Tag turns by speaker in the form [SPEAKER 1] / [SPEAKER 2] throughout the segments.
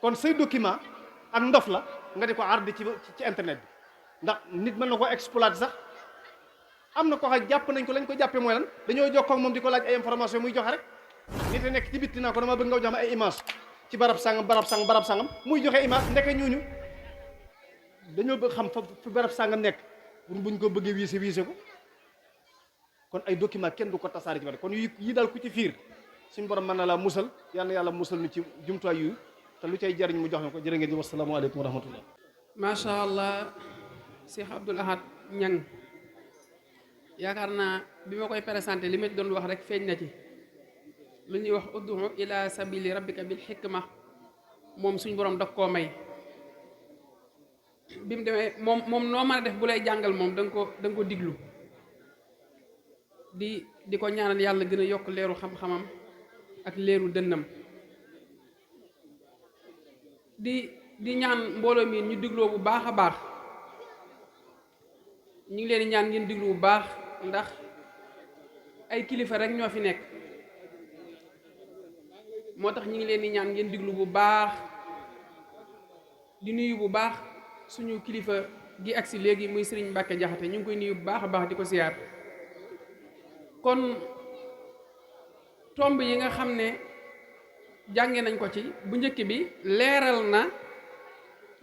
[SPEAKER 1] kon say document ak ndof la nga di ko ardi ci internet bi ndax nit mën na ko exploiter sax. am na ko xam jàpp nañ ko lañ ko jàppee mooy lan dañoo jokkoo ak moom di ko laaj ay information muy joxe rek nit a nekk ci bitti naa ko dama bëgg nga jox ma ay image ci barab sangam muy joxe image ndeke ñooñu dañoo bëgg xam fa barab sangam nekk pour buñ ko bëggee wiise ko kon ay document kenn du ko tasaare ci bare kon yi daal ku ci fiir suñu borom mën na laa musal yal na yàlla musal ñu ci jumtuwaay yu te lu cay jariñ mu jox na ko jërë ngeen di wasalaamaaleykum wa rahmatullah.
[SPEAKER 2] macha allah Cheikh Abdoul Ahad Niang yaakaar naa bi ma koy présenté li ma doon wax rek feeñ na ci lu ñuy wax ud'u ila sabili rabbika bil hikma moom suñ borom daf koo may bi mu demee moom noo mën a def bu lay jàngal moom da nga ko diglu di ko ñaanal yàlla gën a yokk leeru xam-xamam ak leeru dënnam di ñaan mbooloo mi ñu digloo bu baax a baax ñu ngi leen di ñaan ngeen diglu bu baax ndax ay kilifa rek ñoo fi nekk moo tax ñu ngi leen di ñaan ngeen diglu bu baax di nuyu bu baax suñu kilifa gi agsi léegi muy Serigne Mbacke Jaxate ñu ngi koy nuyu bu baax a baax di ko siyaar kon tomb yi nga xam ne jànge nañ ko ci bu njëkk bi leeral na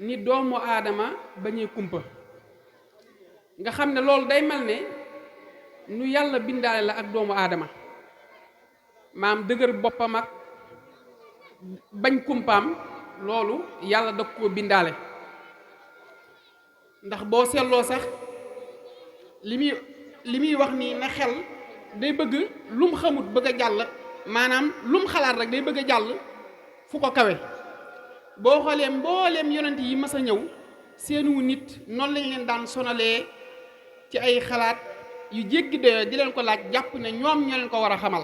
[SPEAKER 2] ni doomu aadama bañee kumpa nga xam ne loolu day mel ne nu yàlla bindaale la ak doomu aadama maam dëgër boppam ak bañ kumpaam loolu yàlla da koo bindaale ndax boo seetloo sax li muy wax nii na xel day bëgg lum xamut bëgg a jàll maanaam lum xalaat rek day bëgg a jàll fu ko kawe boo xoolee mbooleem yonent yi mas a ñëw seenu nit noonu lañ leen daan sonalee ci ay xalaat yu jéggi doyoo di leen ko laaj jàpp ne ñoom ñoo leen ko war a xamal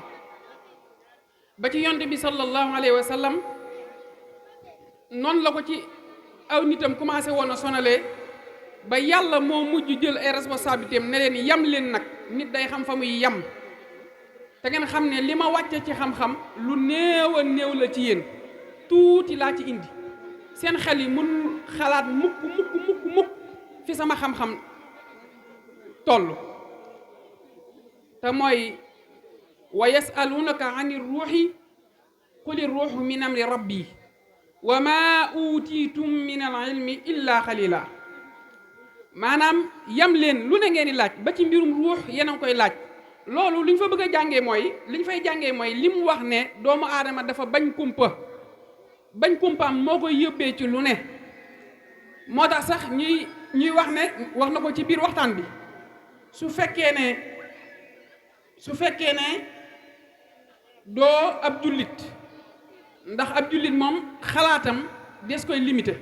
[SPEAKER 2] ba ci yonent bi sallallahu alayhi wa sallam noonu la ko ci aw nitam commencé woon a sonalee ba yàlla moo mujj jël ay responsabilités am ne leen yam leen nag nit day xam fa muy yam te ngeen xam ne li ma wàcce ci xam-xam lu néew a néew la ci yéen tuuti laa ci indi seen xel yi mun xalaat mukk fi sama xam-xam toll te mooy wa yasalunaka ani ruuxi quli ruuxu min amri rabbi wa ma utiitum min al ilmi illa xalila maanaam yam leen lu ne ngeen di laaj ba ci mbirum ruux yéen a ngi koy laaj loolu li ñu fa bëgg a jàngee mooy li ñu fay jàngee mooy li mu wax ne doomu aadama dafa bañ kumpa bañ kumpaam moo koy yóbbee ci lu ne moo tax sax ñuy wax ne wax na ko ci biir waxtaan bi su fekkee ne doo ab jullit ndax ab jullit moom xalaatam des koy limité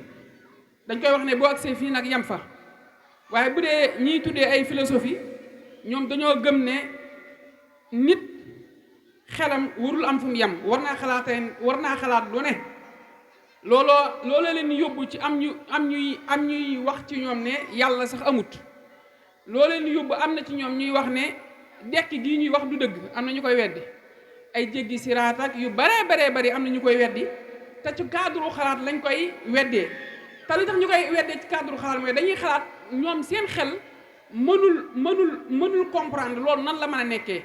[SPEAKER 2] dañ koy wax ne boo agsee fii nag yam fa waaye bu dee ñiy tuddee ay philosophie ñoom dañoo gëm ne nit xelam warul am fu mu yem war naa xalaat lu ne looloo leen yóbbu ci am ñuy wax ci ñoom ne yàlla sax amut loolu leen yóbbu am na ci ñoom ñuy wax ne dekk gii ñuy wax du dëgg am na ñu koy weddi ay jéggi siraat ak yu baree bari am na ñu koy weddi te ci cadre xalaat lañ koy weddee te li tax ñu koy weddee ci cadre xalaat mooy dañuy xalaat ñoom seen xel mënul comprendre loolu nan la mën a nekkee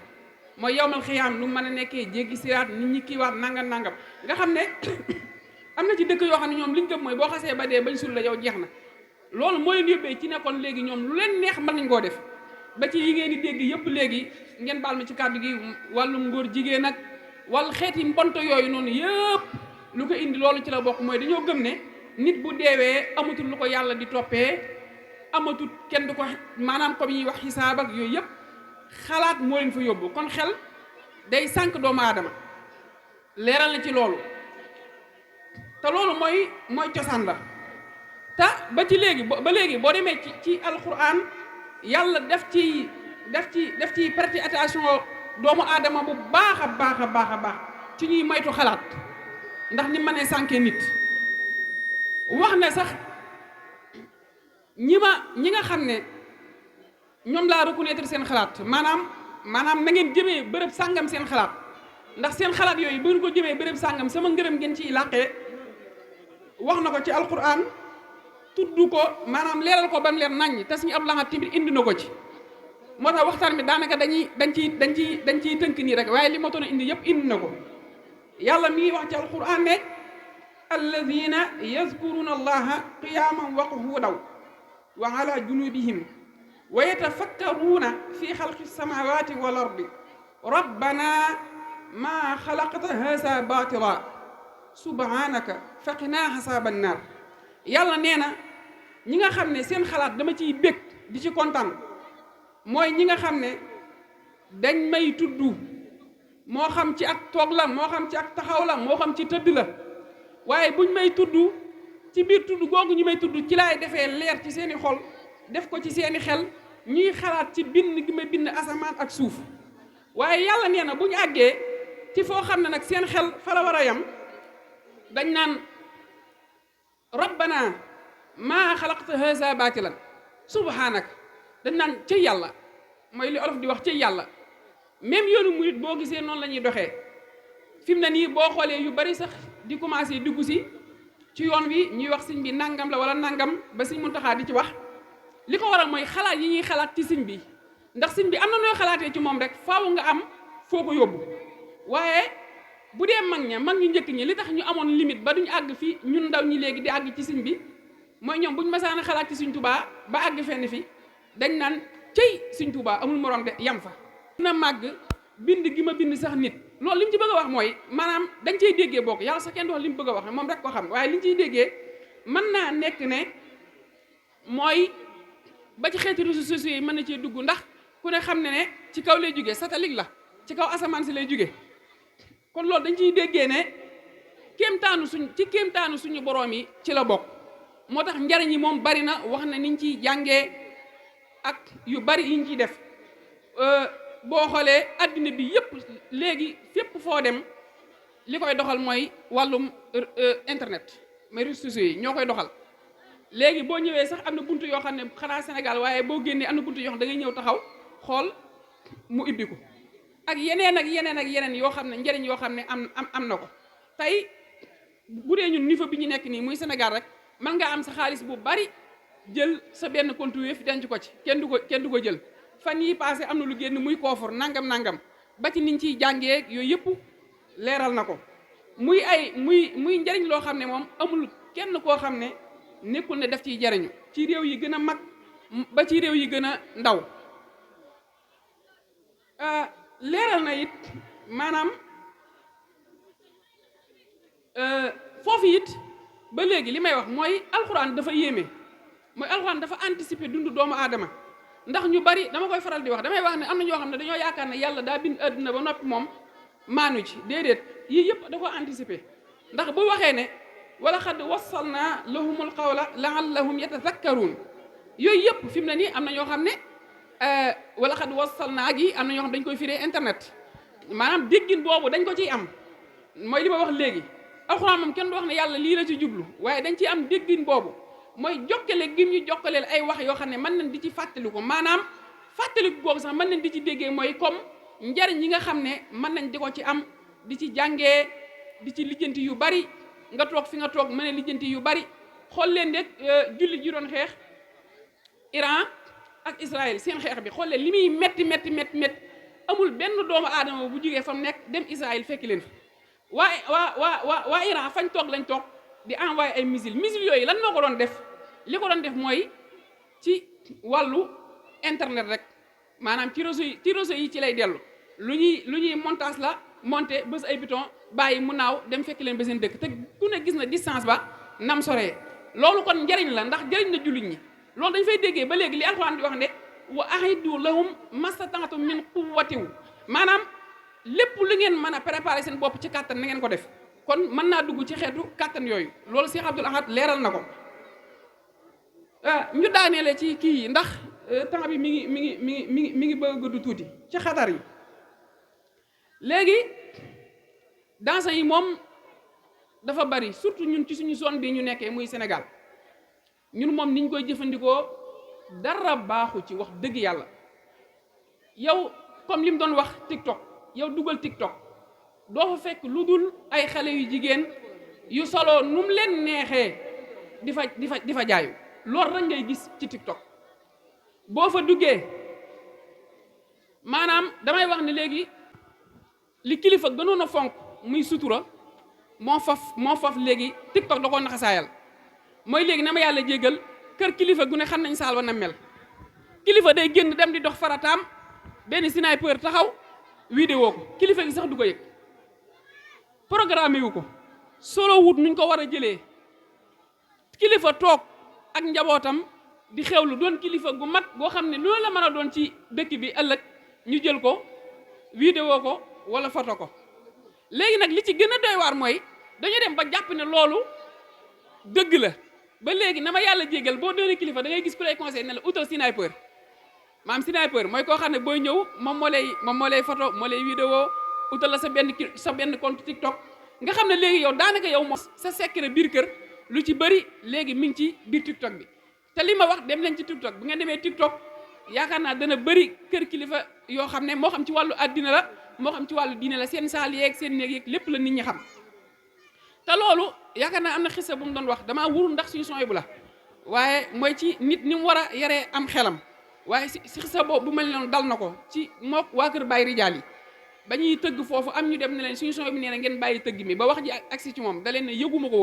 [SPEAKER 2] mooy yowmal xiyaam nu mën a nekkee jéggi siraat nit ñi kiiwaat nangam nga xam ne am na ci dëkk yoo xam ne ñoom liñ gëm mooy boo xasee ba dee bañ sul la yow jeex na loolu moo leen yóbbee ci nekkoon léegi ñoom lu leen neex mën nañ koo def ba ci yi ngeen di dégg yëpp léegi ngeen baal ma ci kàddu gi wàllum ngóor jigéen ak wàllu xeeti mbonto yooyu noonu yëpp lu ko indi loolu ci la bokk mooy dañoo gëm ne nit bu deewee amatul lu ko yàlla di toppee amatul kenn du ko maanaam comme yi wax xisaab ak yooyu yëpp xalaat moo leen fa yóbbu kon xel day sànq doomu aadama leeral na ci loolu te loolu mooy cosaan la te ba ci léegi ba léegi boo demee ci alquran yàlla def ci prêter attention doomu aadama bu baax a baax ci ñuy moytu xalaat ndax ni mënee sànkee nit wax ne sax ñi nga xam ne ñoom laa reconnaître seen xalaat maanaam na ngeen jëmee bërëb sàngam seen xalaat ndax seen xalaat yooyu bu ngeen ko jëmee bërëb sàngam sama ngërëm ngeen ciy làqee wax na ko ci alquran tudd ko maanaam leeral ko ba mu leer naññ te suñu ab laxat timit indi na ko ci moo tax waxtaan bi daanaka dañ ciy tënk nii rek waaye li ma toon indi yëpp indi na ko yàlla mi ngi wax ci alquran ne alladina yazkuruna allaha qiyaman wa qu'udan wa ala junubihim wa yatafakkaruuna fi xalqi samawati wal ardi rabbana ma xalaqta haza batila subhanaka faqina xasaaban naar yàlla nee na ñi nga xam ne seen xalaat dama ciy bég di ci kontaan mooy ñi nga xam ne dañ may tudd moo xam ci ak toog la moo xam ci ak taxaw la moo xam ci tëdd la waaye buñ may tudd ci biir tudd googu ñu may tudd ci laay defee leer ci seeni xol def ko ci seeni xel ñuy xalaat ci bind gi ma bind asamaan ak suuf waaye yàlla nee na bu ñu àggee ci foo xam ne nag seen xel fa la war a yam dañ naan rabbana maa xalaqta haza baatilan subhanak dañ naan ci yàlla mooy li olof di wax ci yàlla même yoonu murit boo gisee noonu la ñuy doxee fi mu ne nii boo xoolee yu bari sax di commencé dugg si ci yoon wi ñuy wax sëñ bi nangam la wala nangam ba sëñ Muntaxa di ci wax li ko waral mooy xalaat yi ñuy xalaat ci sëñ bi ndax sëñ bi am na nooy xalaatee ci moom rek faaw nga am foo ko yóbbu waaye bu dee mag ñu njëkk ñi li tax ñu amoon limite ba duñu àgg fi ñun ndaw ñi léegi di àgg ci sëñ bi mooy ñoom buñu masaan a xalaat ci sëñ Tuubaa ba àgg fenn fi dañ naan cëy sëñ Tuubaa amul morom de yam fa na màgg bind gi ma bind sax nit loolu li mu ci bëgg a wax mooy maanaam dañ cey déggee bokk yàlla sax kenn du wax li mu bëgg a wax moom rek ko xam waaye li ñu ciy déggee mën naa nekk ne mooy ba ci xeeti réseaux sociaux yi mën na cee dugg ndax ku ne xam ne ci kaw lay jóge satellite la ci kaw asamaan si lay jóge kon loolu dañ ciy déggee ne kéemtaanu suñu boroom yi ci la bokk moo tax njariñ yi moom bari na wax na niñ ciy jàngee ak yu bari yiñ ciy def boo xoolee addina bi yëpp léegi fépp foo dem li koy doxal mooy wàllum internet mais réseaux sociaux yi ñoo koy doxal léegi boo ñëwee sax am na buntu yoo xam ne xanaa Sénégal waaye boo génnee am na buntu yoo xam ne da ngay ñëw taxaw xool mu ibbi ko ak yeneen yoo xam ne njëriñ yoo xam ne am na ko tey bu dee ñun niveau bi ñu nekk nii muy Sénégal rek mën ngaa am sa xaalis bu bari jël sa benn compte Wave denc ko ci kenn du ko jël fan yi passé am na lu génn muy koofur nangam ba ci niñ ciy jàngee yooyu yëpp leeral na ko muy njëriñ loo xam ne moom amul kenn koo xam ne nekkul ne def ciy jariñu ci réew yi gën a mag ba ci réew yi gën a ndaw leeral na it maanaam foofu it ba léegi li may wax mooy alxuraan dafa yéeme mooy alxuraan dafa anticiper dundu doomu aadama ndax ñu bari dama koy faral di wax damay wax ne am na ñoo xam ne dañoo yaakaar ne yàlla daa bind àdduna ba noppi moom maanu ci déedéet yii yëpp da ko anticiper ndax bu waxee ne wala xad wassalna lahumul qawla laallahum yatazakkaruun yooyu yëpp fi mu ne nii am na ñoo xam ne wala xad wassalna gi am na ñoo xam dañ koy firee internet maanaam déggin boobu dañ ko ciy am mooy li ma wax léegi alxuraan moom kenn du wax ne yàlla lii la ci jublu waaye dañ ciy am déggin boobu mooy jokkale gim ñu jokkaleel ay wax yoo xam ne mën nañ di ci fàttaliku maanaam fàttaliku googu sax mën nañ di ci déggee mooy comme njariñ yi nga xam ne mën nañ di ko ci am di ci jàngee di ci lijjanti yu bari nga toog fi nga toog mën a lijjanti yu bari xool leen rek julli ji doon xeex Iran ak Israël seen xeex bi xool leen li muy metti amul benn doomu aadama bu jugee fa mu nekk dem Israël fekk leen fa waa Iran fañ toog lañ toog di envoyé ay missiles yooyu lan moo ko doon def li ko doon def mooy ci wàllu internet rek maanaam ci réseau yi ci lay dellu lu ñuy montage la monté bés ay bouton bàyyi mu naaw dem fekk leen ba seen dëkk te ku ne gis na distance ba nam soree loolu kon njariñ la ndax njariñ na jullit ñi loolu dañ fay déggee ba léegi li alxuraan di wax ne wa ahidu lahum mastata'tum min quwwatin maanaam lépp lu ngeen mën a préparer seen bopp ci kàttan na ngeen ko def kon mën naa dugg ci xeetu kàttan yooyu loolu Cheikh Abdoul Ahad leeral na ko ñu daaneele ci kii yi ndax temps bi mi ngi bëgg a gudd tuuti ci xatar yi léegi dansé yi moom dafa bari surtout ñun ci suñu zone bi ñu nekkee muy Sénégal ñun moom niñ koy jëfandikoo dara baaxu ci wax dëgg yàlla yow comme li mu doon wax TikTok yow dugal TikTok doo fa fekk lu dul ay xale yu jigéen yu solo nu mu leen neexee di fa jaayu loolu rek ngay gis ci TikTok. boo fa duggee maanaam damay wax ne léegi li kilifa gënoon a fonk muy sutura moo faf léegi TikTok da koo naxasaayal mooy léegi na ma yàlla jéggal kër kilifa gu ne xam nañ saal wa na mel kilifa day génn dem di dox farataam benn sniper taxaw vidéo ko kilifa gi sax du ko yëg programme wu ko solo wut nuñ ko war a jëlee kilifa toog ak njabootam di xewlu doon kilifa gu mat goo xam ne loolu la mën a doon ci dëkk bi ëllëg ñu jël ko vidéo ko wala photo ko léegi nag li ci gën a doy waar mooy dañu dem ba jàpp ne loolu dëgg la ba léegi na ma yàlla jégal boo doonee kilifa da ngay gis ku lay conseil ne la utal sniper maam sniper mooy koo xam ne booy ñëw moom moo lay photo moo lay vidéo utal la sa benn compte TikTok nga xam ne léegi yow daanaka yow moom sa secret biir kër lu ci bëri léegi mi ngi ci biir TikTok bi te li ma wax dem leen ci TikTok bu ngeen demee TikTok yaakaar naa dana bëri kër kilifa yoo xam ne moo xam ci wàllu àddina la moo xam ci wàllu diine la seen saal yeeg seen néeg yeeg lépp la nit ñi xam te loolu yaakaar naa am na xisa bu mu doon wax damaa wuru ndax suñu sooy bu la waaye mooy ci nit ni mu war a yaree am xelam waaye si xisa boobu bu mel noonu dal na ko ci mook waa kër Baye Rijaal yi ba ñuy tëgg foofu am ñu dem ne leen suñu sooy bu nee na ngeen bàyyi tëgg mi ba wax ji agsi ci moom da leen ne yëguma ko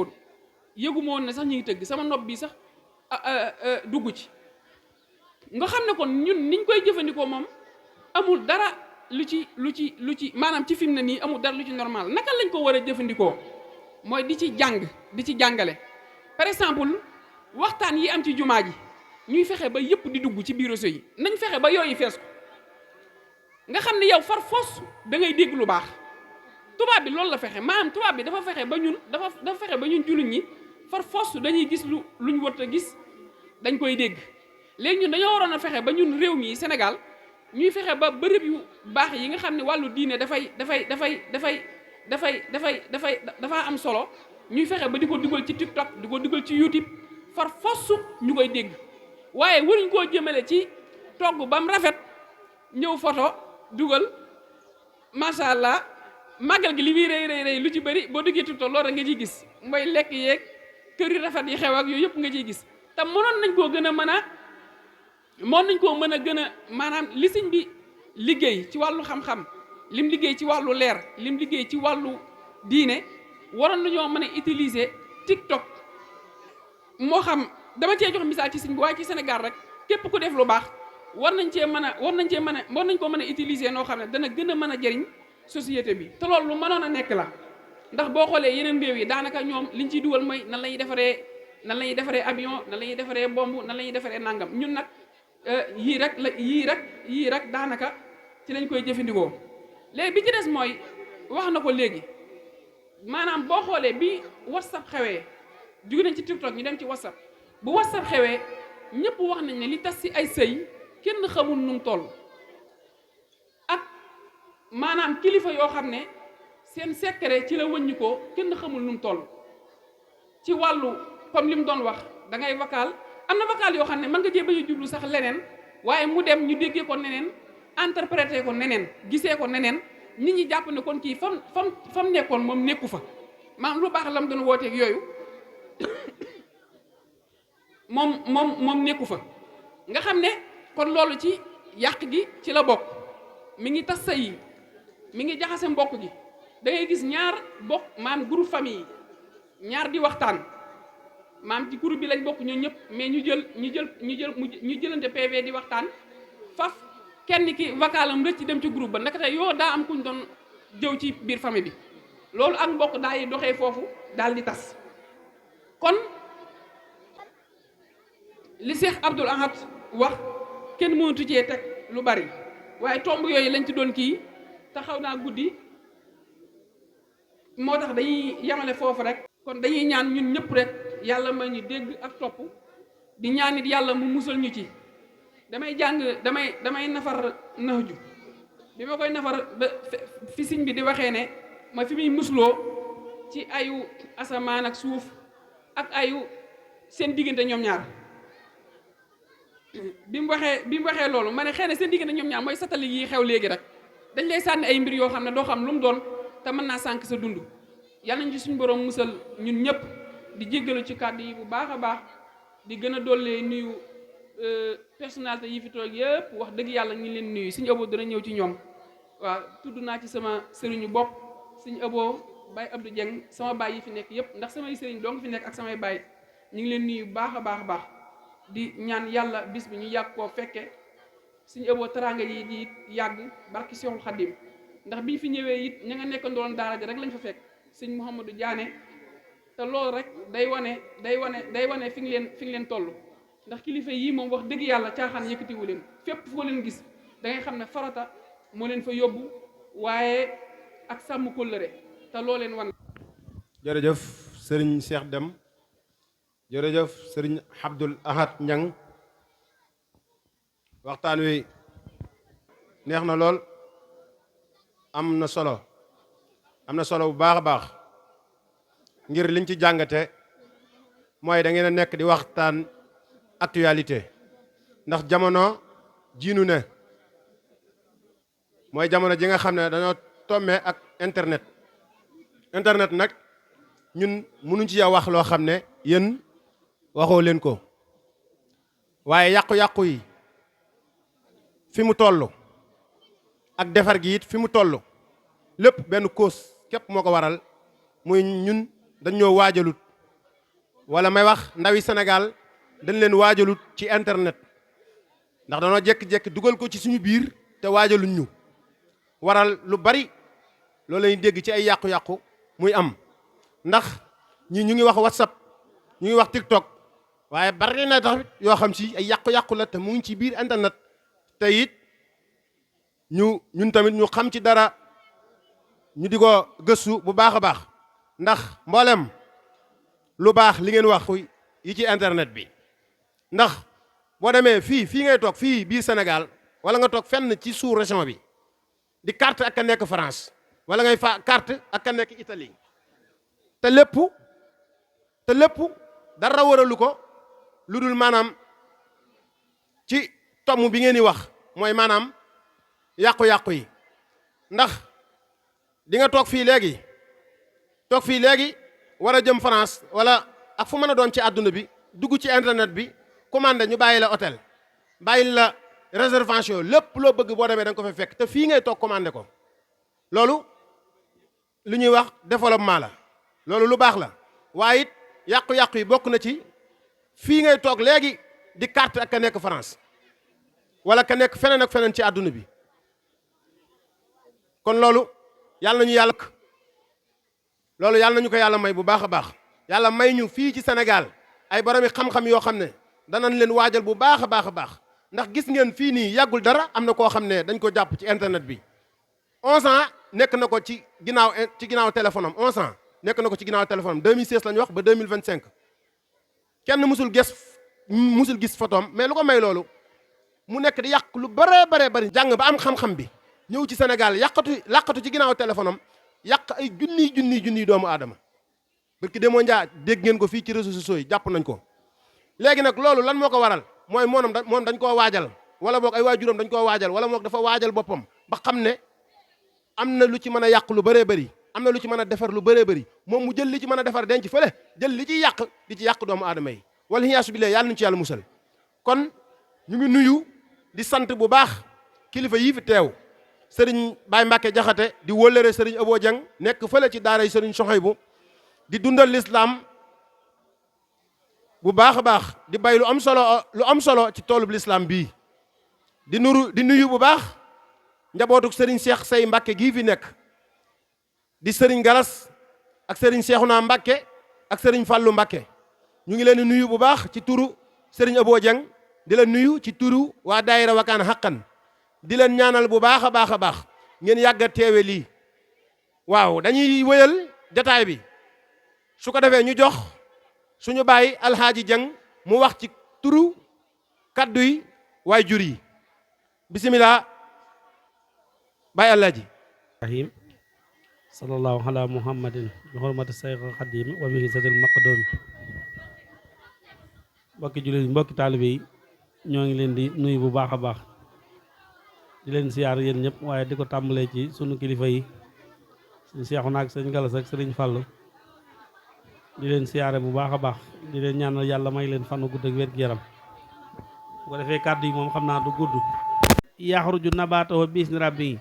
[SPEAKER 2] woon ne sax ñu ngi tëgg sama nopp bi sax dugg ci nga xam ne kon ñun niñ koy jëfandikoo moom amul dara lu ci maanaam ci film ne nii amul dara lu ci normal naka lañ ko war a jëfandikoo mooy di ci jàngale par exemple waxtaan yi am ci jumaa ji ñuy fexe ba yëpp di dugg ci biir réseau yi nañ fexe ba yooyu fees ko nga xam ne yow far foos da ngay dégg lu baax tubaab bi loolu la fexe maanaam tubaab bi dafa fexe ba ñun dafa fexe ba ñun jullit ñi far foos dañuy gis luñ wër a gis dañ koy dégg léegi ñun dañoo waroon a fexe ba ñun réew mi Sénégal ñuy fexe ba bërëb yu baax yi nga xam ne wàllu diine dafa am solo ñuy fexe ba di ko dugal ci TikTok di ko dugal ci YouTube far foos ñu koy dégg waaye waruñ koo jëmale ci togg ba mu rafet ñëw photo dugal macha allah màggal gi li muy rëy lu ci bëri boo duggee TikTok loolu nga ciy gis mooy lekk yeeg kër yu rafet yi xew ak yooyu yëpp nga ciy gis te mënoon nañ koo gën a gën a maanaam li sëñ bi liggéey ci wàllu xam-xam lim liggéey ci wàllu leer lim liggéey ci wàllu diine waroon nañoo mën a utiliser TikTok moo xam dama cee jox misaal ci sëñ bi waaye ci Sénégal rek képp ku def lu baax war nañ ko mën a utiliser noo xam ne dana gën a mën a jëriñ société bi te loolu lu mënoon a nekk la ndax boo xoolee yeneen réew yi daanaka ñoom liñ ciy dugal mooy nan la ñuy defaree avion nan la ñuy defaree bombe nan la ñuy defaree nangam ñun nag yii rek daanaka ci lañ koy jëfandikoo. léegi bi ci des mooy wax na ko léegi maanaam boo xoolee bi WhatsApp xewee jóge nañ ci TikTok ñu dem ci WhatsApp bu WhatsApp xewee ñëpp wax nañ ne li tas ci ay sëy kenn xamul nu mu toll ak maanaam kilifa yoo xam ne seen secret ci la wëññi ko kenn xamul nu mu toll ci wàllu comme li mu doon wax da ngay vocal am na vocal yoo xam ne mën nga cee bañ a jublu sax leneen waaye mu dem ñu déggee ko neneen interpréter ko neneen gisee ko neneen nit ñi jàpp ne kon kii fam nekkoon moom nekku fa maanaam lu baax la mu doon wooteeg yooyu moom nekku fa nga xam ne kon loolu ci yàq gi ci la bokk mi ngi tas sëy yi mi ngi jaxase mbokk gi da ngay gis ñaar bokk maam groupe famille yi ñaar di waxtaan maam ci groupe bi lañ bokk ñun ñëpp mais ñu jëlante PV di waxtaan faf kenn ki vocalam rëcc dem ci groupe ba naka tey yoo daa am kuñ doon jëw ci biir famille bi loolu ak mbokk daal di doxee foofu daal di tas kon li Cheikh Abdoul Ahad wax kenn mënatu cee teg lu bari waaye tomb yooyu lañ ci doon kii taxaw naa guddi moo tax dañuy yamale foofu rek kon dañuy ñaan ñun ñëpp rek yàlla may ñu dégg ak topp di ñaan it yàlla mu musal ñu ci damay nafar naxju bi ma koy nafar ba fi siñ bi di waxee ne ma fi muy musloo ci ayu asamaan ak suuf ak ayu seen diggante ñoom ñaar bi mu waxee loolu ma ne xëy na seen diggante ñoom ñaar mooy satellite yi xew léegi rek dañ lay sànni ay mbir yoo xam ne doo xam lu mu doon te mën naa sànk sa dund yàlla nañ ci suñu borom musal ñun ñëpp di jéggalu ci kàddu yi bu baax a baax di gën a dollee nuyu personnalité yi fi toog yëpp wax dëgg yàlla ñu leen nuyu suñu ëboo dana ñëw ci ñoom waaw tudd naa ci sama sëriñu bopp suñu ëboo Baye Abdou Dieng sama baay yi fi nekk yëpp ndax samay sëriñ doo nga fi nekk ak samay baay ñu ngi leen nuyu bu baax a baax a baax di ñaan yàlla bis bi ñu yàgg koo fekke suñu ëboo teraanga yi di yàgg barki Seexul Xadim ndax biñ fi ñëwee it ña nga nekkandoon daara ji rek lañ fa fekk sëñ Mouhamadou Diané te loolu rek day wane fi nga leen toll ndax kilifa yii moom wax dëgg yàlla caaxaan yëkkatiwu leen fépp foo leen gis da ngay xam ne farata moo leen fa yóbbu waaye ak sàmm kóllëre te loo leen wan.
[SPEAKER 3] jërëjëf sëriñ Cheikh Deme jërëjëf sëriñ Abdoul Ahad Niang waxtaan wi neex na lool am na solo bu baax a baax ngir liñ ci jàngate mooy da ngeen a nekk di waxtaan actualité ndax jamono jiinu ne mooy jamono ji nga xam ne dañoo tombé ak internet nag ñun mënuñ ci yow wax loo xam ne yéen waxoo leen ko waaye yàqu-yàqu yi fi mu toll ak defar gi it fi mu toll lépp benn cause képp moo ko waral muy ñun dañ ñoo waajalut wala may wax ndawi Sénégal dañ leen waajalut ci internet ndax dañoo jékki-jékki dugal ko ci suñu biir te waajaluñ ñu waral lu bari loolu lañuy dégg ci ay yàqu-yàqu muy am ndax ñi ñu ngi wax WhatsApp ñu ngi wax TikTok waaye bari na tax yoo xam si ay yàqu-yàqu la te mu ngi ci biir internet te it ñun tamit ñu xam ci dara ñu di ko gëstu bu baax a baax ndax mboolem lu baax li ngeen wax yi ci internet bi ndax boo demee fii ngay toog fii biir Sénégal wala nga toog fenn ci sous-région bi di carte ak a nekk France wala ngay fa carte ak a nekk Italie te lépp dara waralu ko lu dul maanaam ci tomm bi ngeen di wax mooy maanaam yàqu-yàqu yi ndax di nga toog fii léegi war a jëm France wala ak fu mën a doon ci àdduna bi dugg ci internet bi commandé ñu bàyyi la hôtel bàyyi la réservation lépp loo bëgg boo demee da nga ko fa fekk te fii ngay toog commandé ko loolu lu ñuy wax développement la loolu lu baax la waaye it yàqu-yàqu yi bokk na ci fii ngay toog léegi di carte ak ka nekk France wala ka nekk feneen ak feneen ci àdduna bi kon loolu yàlla nañu ko yàlla may bu baax a baax yàlla may ñu fii ci Sénégal ay boromi xam-xam yoo xam ne danañ leen waajal bu baax a baax a baax ndax gis ngeen fii nii yàggul dara am na koo xam ne dañ ko jàpp ci internet bi 11 ans nekk na ko ci ginnaaw téléphone am 11 ans nekk na ko ci ginnaaw téléphone am 2016 la ñu wax ba 2025 kenn musul gis photom mais lu ko may loolu mu nekk di yàq lu bare jàng ba am xam-xam bi ñëw ci Sénégal làqatu ci ginnaaw téléphone am yàq ay junniy doomu aadama barki demoo njaa dégg ngeen ko fii ci réseaux sociaux yi jàpp nañ ko léegi nag loolu lan moo ko waral mooy moom dañ koo waajal wala boog ay waajuram dañ koo waajal wala boog dafa waajal boppam ba xam ne am na lu ci mën a yàq lu bëree bëri am na lu ci mën a defar lu bëree bëri moom mu jël li ci mën a defar denc fële jël li ci yàq di ci yàq doomu aadama yi wala xiyaasu billaah yàlla nañu ci yàlla musal kon ñu ngi nuyu di sant bu baax kilifa yii fi teew sëriñ Baye Mbacke Jaxate di wóllëre sëriñ Abo Dieng nekk fële ci daara yi sëriñ Soxaybu di dundal l'islam bu baax a baax di bay lu am solo ci toolub l'islam bii di nuyu bu baax njabootuk sëriñ Cheikh Say Mbacke gii fi nekk di sëriñ Galas ak sëriñ Cheikhouna Mbacke ak sëriñ Fallou Mbacke ñu ngi leen di nuyu bu baax ci turu sëriñ Abo Dieng di la nuyu ci turu waa daayira Wakana Haqqan di leen ñaanal bu baax a baax ngeen yàgg a teewe lii waaw dañuy wëyal jataay bi su ko defee ñu jox suñu baay Alxaaji Dieng mu wax ci turu kaddu yi waay jur yi bisimilah baay Alaaji
[SPEAKER 4] rahim sallallahu ala muhammadin bi hurmati sayx xadim wa bihi zadil maqdum mbokki jullit yi mbokki taalibe yi ñoo ngi leen di nuyu bu baax a baax di leen siyaar yéen ñëpp waaye di ko tàmbalee ci sunu kilifa yi sëñ Seexuna ak sëñ Galas ak sëriñ Fàllu di leen siyaare bu baax a baax di leen ñaanal yàlla may leen fanu gudd ak wér-gu-yaram bu ko defee kàddu yi moom xam naa du gudd. yaxruju nabaatahu bi izni rabbi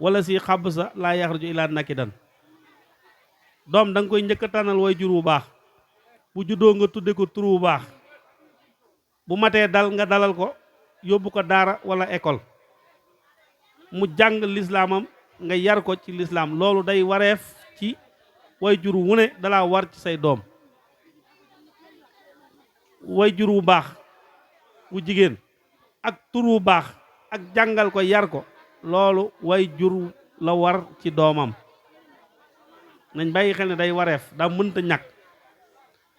[SPEAKER 4] wala si xabb sa laa yaxruju ilaa nakidan. doom da nga koy njëkk a tànnal way jur bu baax bu juddoo nga tudde ko tur bu baax bu matee dal nga dalal ko yóbbu ko daara wala école mu jàng lislaamam nga yar ko ci lislaam loolu day wareef ci way jur wu ne dalaa war ci say doom. way jur wu baax wu jigéen ak tur wu baax ak jàngal ko yar ko loolu way jur la war ci doomam. nañ bàyyi xel ne day wareef daa mënta ñàkk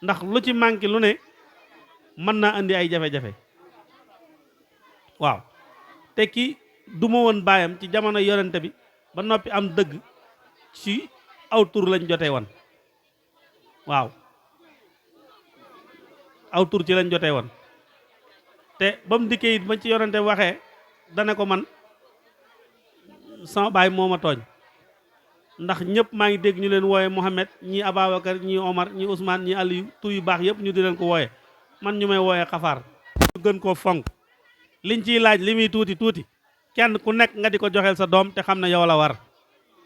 [SPEAKER 4] ndax lu ci manqué lu ne mën naa indi ay jafe-jafe. waaw te ki duma woon baayam ci jamono yorente bi ba noppi am dëgg ci aw tur lañ jotee woon. waaw aw tur ci lañ jotee woon te ba mu dikkee it ba ci yorente waxee dana ko man sama baay moo ma tooñ ndax ñëpp maa ngi dégg ñu leen wooye Mohamed ñii Ababacar ñii Omar ñii Ousmane ñii Aliou tur yu baax yëpp ñu di leen ko wooye man ñu may wooye xafaar ñu gën koo fonk liñ ciy laaj li muy tuuti tuuti kenn ku nekk nga di ko joxeel sa doom te xam ne yow la war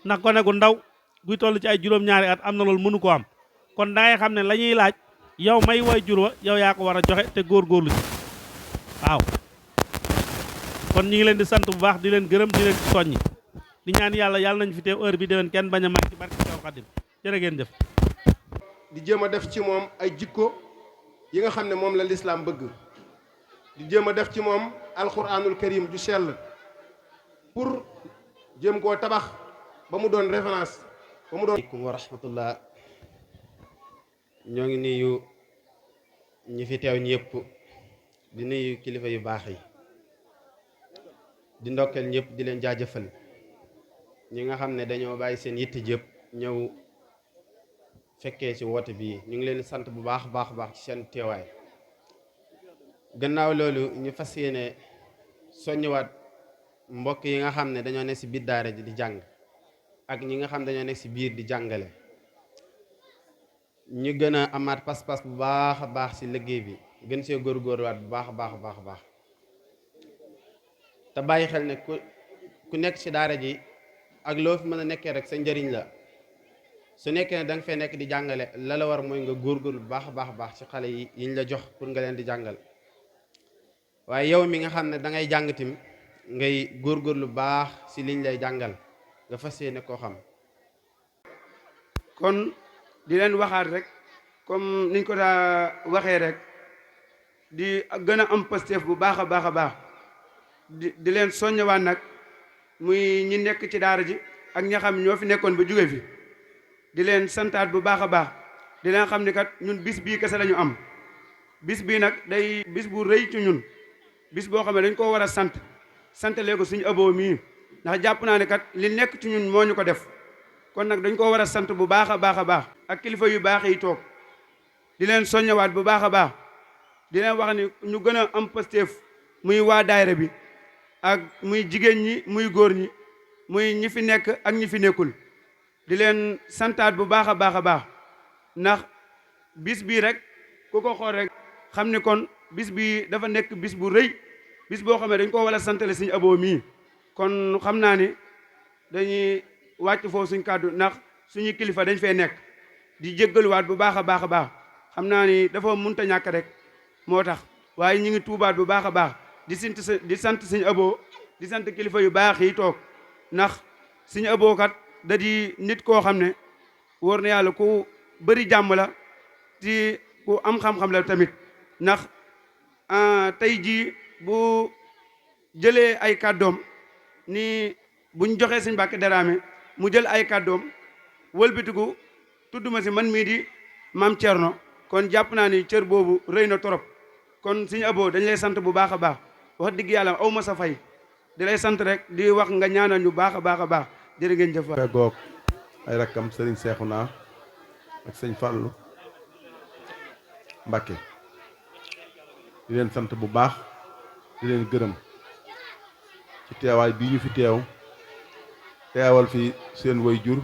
[SPEAKER 4] ndax gone gu ndaw guy toll ci ay juróom-ñaari at am na loolu mënu ko am kon da ngay xam ne la ñuy laaj yow may woy jur wa yow yaa ko war a joxe te góorgóorlu ci waaw kon ñu ngi leen di sant bu baax di leen gërëm di leen ci soññi di ñaan yàlla nañ fi teew heure bi déwén kenn bañ a mag ci barke Seex Xaadim jërë ngeen jëf.
[SPEAKER 3] di jéem a def ci moom ay jikko yi nga xam ne moom la lislaam bëgg di jéem a def ci moom alquranul karim ju sell pour jéem koo tabax ba mu doon référence ba mu doon.
[SPEAKER 5] aleykum wa rahmatullah ñoo ngi nuyu ñi fi teew ñëpp di nuyu kilifa yu baax yi di ndokkeel ñëpp di leen jaajëfal ñi nga xam ne dañoo bàyyi seen yitte jëpp ñëw fekkee ci woote bii ñu ngi leen sant bu baax ci seen teewaay. gannaaw loolu ñu fas yéene soññiwaat mbokk yi nga xam ne dañoo nekk ci biir daara ji di jàng ak ñi nga xam dañoo nekk ci biir di jàngale ñu gën a amaat pas-pas bu baax ci liggéey bi gën see góorgóorluwaat bu baax te bàyyi xel ne ku nekk ci daara ji ak loo fi mën a nekkee rek sa njëriñ la su nekkee ne da nga fee nekk di jàngale la war mooy nga góorgóorlu bu baax ci xale yi yiñ la jox pour nga leen di jàngal waaye yow mi nga xam ne da ngay jàng tim ngay góorgóorlu baax ci liñ lay jàngal nga fas yéene koo xam.
[SPEAKER 6] kon di leen waxaat rek comme niñ ko daa waxee rek di gën a am Pastef bu baax a baax di leen soññewaat nag muy ñi nekk ci daara ji ak ña xam ñoo fi nekkoon ba jóge fi di leen santaat bu baax a baax di leen xam ni kat ñun bis bii kese lañu am bis bii nag day bis bu rëy ci ñun bis boo xam ne dañ koo war a santalee ko suñu aboo mii ndax jàpp naa ne kat li nekk ci ñun moo ñu ko def kon nag dañ koo war a sant bu baax a baax ak kilifa yu baax yi toog di leen soññewaat bu baax a baax di leen wax ni ñu gën a am Pastef muy waa daayira bi ak muy jigéen ñi muy góor ñi muy ñi fi nekk ak ñi fi nekkul di leen santaat bu baax a baax ndax bis bii rek ku ko xool rek xam ni kon bis bii dafa nekk bis bu rëy bis boo xam ne dañ ko war a santale suñu aboo mii kon xam naa ni dañuy wàcc foofu suñ kàddu ndax suñu kilifa dañ fee nekk di jéggaluwaat bu baax a baax xam naa ni dafa munta ñàkk rek moo tax waaye ñu ngi tuubaat bu baax a baax di sant suñu aboo di sant kilifa yu baax yi toog ndax suñu aboo kat da di nit koo xam ne wóor na yàlla ku bëri jàmm la ci ku am xam-xam la tamit ndax tey jii bu jëlee ay kàddoom ni buñ joxee Sëñ Mbàkke Daraame mu jël ay kàddoom wëlbitiku tudduma si man mii di maam Thierno kon jàpp naa ni cër boobu rëy na torop kon Sëñ Abo dañ lay sant bu baax a baax wax dëgg yàlla aw ma sa fay di lay sant rek di wax nga ñaanal ñu baax a baax jërë ngeen jëf.
[SPEAKER 7] fegoog ay rakkam sëriñ Seexuna ak sëñ Fàllu Mbàkke di leen sant bu baax di leen gërëm ci teewaay bii ñu fi teewal fi seen way jur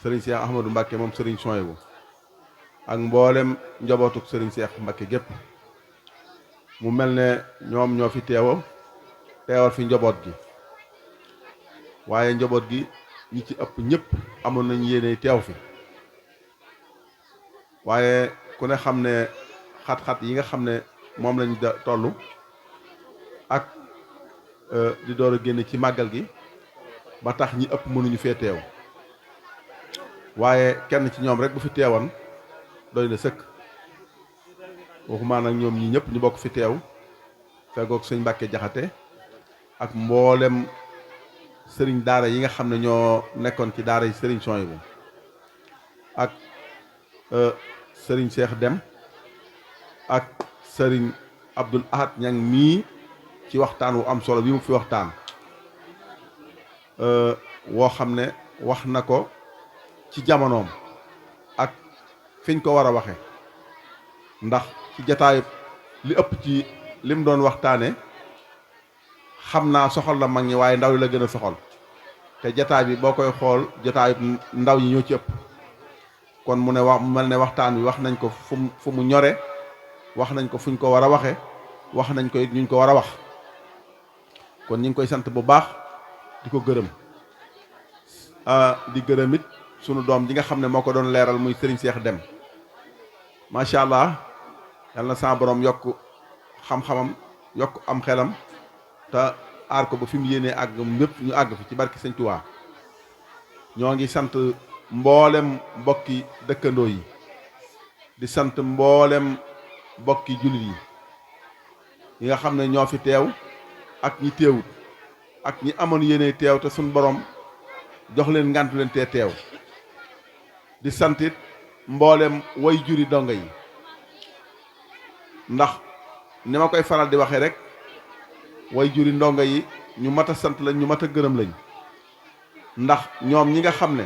[SPEAKER 7] sëriñ Cheikh Ahmadou Mbacké moom sëriñ Souhaïbou ak mboolem njabootuk sëriñ Cheikh Mbacké gépp mu mel ne ñoom ñoo fi teewal fi njaboot gi waaye njaboot gi ñi ci ëpp ñëpp amoon nañ yéene teew fi waaye ku ne xam ne xat-xat yi nga xam ne moom lañ toll ak di door a génn ci màggal gi ba tax ñi ëpp mënuñu fee teew waaye kenn ci ñoom rek bu fi teewoon doy na sëkk waxumaa nag ñoom ñi ñëpp ñu bokk fi teew feggoog sëñ Mbàkke Jaxate ak mboolem sëriñ daara yi nga xam ne ñoo nekkoon ci daara yi sëriñ Souhaïbou ak sëriñ Cheikh Dem ak sëriñ Abdoul Ahad Ñang mii ci waxtaan wu am solo bi mu fi waxtaan woo xam ne wax na ko ci jamonoom ak fiñ ko war a waxe ndax ci jataayub li ëpp ci lim doon waxtaane xam naa soxal la mag ñi waaye ndaw yi la gën a soxal te jataay bi boo koy xool jataayub ndaw yi ñoo ci ëpp kon mu ne wax mu mel ne waxtaan wi wax nañ ko fu mu ñore wax nañ ko fuñ ko war a waxe wax nañ ko it ñuñ ko war a wax kon ñu ngi koy sant bu baax di ko gërëm di gërëm it sunu doom ji nga xam ne moo ko doon leeral muy sëriñ Cheikh Dem macha allah yal na sa borom yokk xam-xamam yokk am xelam te aar ko ba fi mu yéenee àgg ñépp ñu àgg fi ci barki Sëñ Tuubaa ñoo ngi sant mboolem mbokki dëkkandoo yi di sant mboolem mbokki jullit yi nga xam ne ñoo fi teew ak ñi teewut ak ñi amoon yéene teew te suñ borom jox leen ngantu leen tee teew di santit mboolem way juri donga yi ndax ni ma koy faral di waxee rek way juri ndonga yi ñu mat a sant lañ ñu mat a gërëm lañ ndax ñoom ñi nga xam ne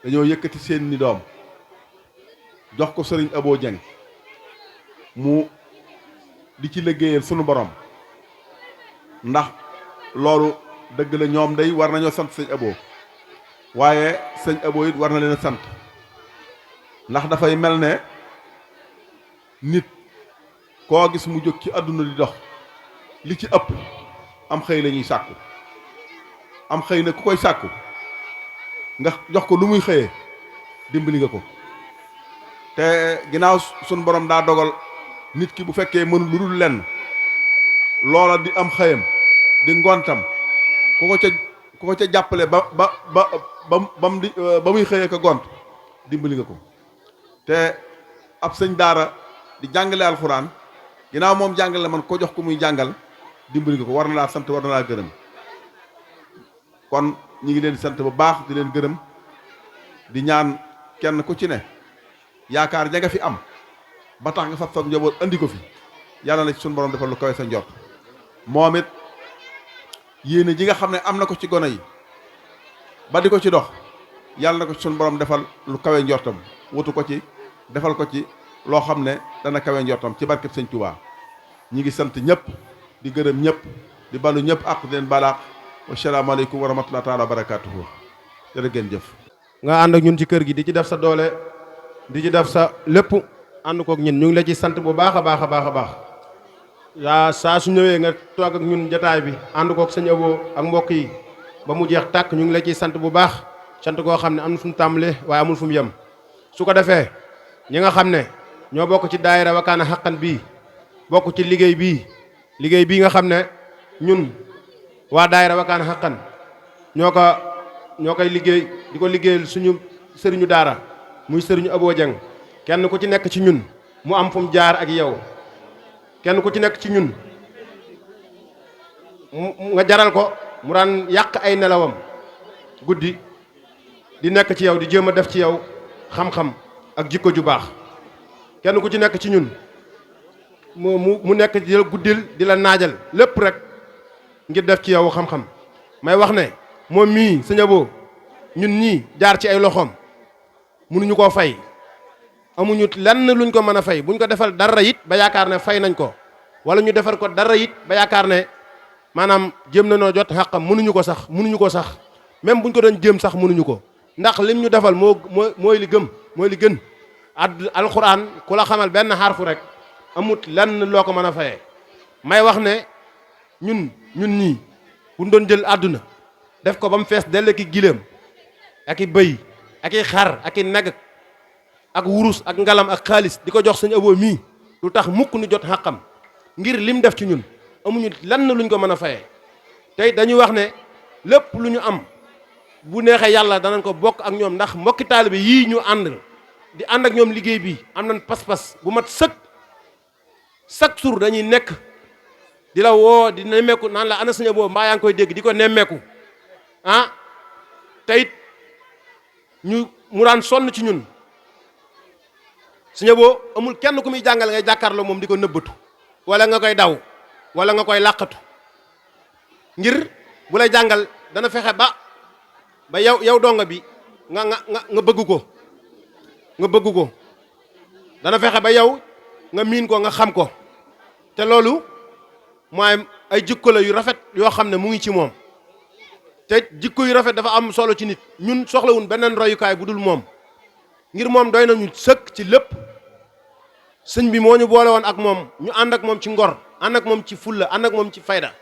[SPEAKER 7] dañoo yëkkati seen ni doom jox ko sëriñ Abo Dieng mu di ci liggéeyal sunu borom ndax loolu dëgg la ñoom day war nañoo sant sëñ Abo waaye sëñ Abo it war na leen a sant ndax dafay mel ne nit koo gis mu jóg ci àdduna di dox li ci ëpp am xëy la ñuy sàkku am xëy na ku koy sàkku nga jox ko lu muy xëyee dimbali nga ko te ginnaaw sun borom daa dogal nit ki bu fekkee mënul lu dul lenn loola di am xëyam di ngontam ku ko ca jàppale ba muy xëyee ko gont dimbali nga ko te ab sëñ daara di jàngale alxuraan ginnaaw moom jàngale man ko jox ko muy jàngal dimbali nga ko war na laa sant war na laa gërëm kon ñi ngi leen di sant bu baax di leen gërëm di ñaan kenn ku ci ne yaakaar ja nga fi am ba tax nga fab sa njaboot andi ko fi yàlla na ci suñu borom defal lu kawe sa njort moom it yéene ji nga xam ne am na ko ci gone yi ba di ko ci dox yàlla na ko ci suñu borom defal lu kawe njortam wutu ko ci defal ko ci loo xam ne dana kawe njortam ci barkeb Sëñ Tuubaa ñi ngi sant ñëpp di gërëm ñëpp di balu ñëpp ak di leen balaax wasalaamaaleykum wa rahmatullahi taala wa barakaatuhu jërë ngeen jëf.
[SPEAKER 3] nga ànd ak ñun ci kër gi di ci def sa doole di ci def sa lépp ànd kook ñun ñu ngi la ci sant bu baax a baax a baax a baax yaa saa su ñëwee nga toog ak ñun jataay bi ànd kook sëñ Abo ak mbokk yi ba mu jeex tàkk ñu ngi la ciy sant bu baax sant koo xam ne am na fu mu tàmbalee waaye amul fu mu yem su ko defee ñi nga xam ne ñoo bokk ci daayira Wakana Haqqan bii bokk ci liggéey bii nga xam ne ñun waa daayira Wakana Haqqan ñoo koy liggéey di ko liggéeyal suñu sëriñu daara muy sëriñu Abo Dieng kenn ku ci nekk ci ñun mu am fu mu jaar ak yow kenn ku ci nekk ci ñun nga jaral ko mu daan yàq ay nelawam guddi di nekk ci yow di jéem a def ci yow xam-xam ak jikko ju baax kenn ku ci nekk ci ñun mu nekk di la guddil di la naajal lépp rek ngir def ci yow xam-xam may wax ne moom mii sëñ Abo ñun ñii jaar ci ay loxoom mënuñu koo fay amuñu lenn luñ ko mën a fay buñ ko defal dara it ba yaakaar ne fay nañ ko wala ñu defal ko dara it ba yaakaar ne maanaam jéem na noo jot xàqam mënuñu ko sax même buñ ko doon jéem sax mënuñu ko ndax lim ñu defal mooy li gëm mooy li gën alxuraan ku la xamal benn xarfu rek amut lenn loo ko mën a fayee. may wax ne ñun ñii bu ñu doon jël àdduna def ko ba mu fees dell ki gileem ak i bëy ak i xar ak i nag ak wurus ak ngalam ak xaalis di ko jox sëñ Abo mii lu tax mukk nu jot xàqam ngir lim def ci ñun amuñu lenn luñ ko mën a fayee. tey dañuy wax ne lépp lu ñu am bu neexee yàlla danañ ko bokk ak ñoom ndax mbokki taalibe yii ñu ànd di ànd ak ñoom liggéey bi am nañ pas-pas bu mat sëkk chaque jour dañuy nekk di la woo di nemmeeku naan la ana sëñ Abo mbaa yaa ngi koy dégg di ko nemmeeku ah teyit mu daan sonn ci ñun. sëñ Abo amul kenn ku muy jàngal ngay jàkkaarloo moom di ko nëbbatu wala nga koy daw wala nga koy làqatu ngir bu lay jàngal dana fexe ba yow donga bi nga bëgg ko dana fexe ba yow nga miin ko nga xam ko te loolu mooy ay jikko la yu rafet yoo xam ne mu ngi ci moom te jikko yu rafet dafa am solo ci nit ñun soxlawun beneen royukaay bu dul moom ngir moom doy nañu sëkk ci lépp sëñ bi moo ñu boole woon ak moom ñu ànd ak moom ci ngor ànd ak moom ci fulla ànd ak moom ci fayda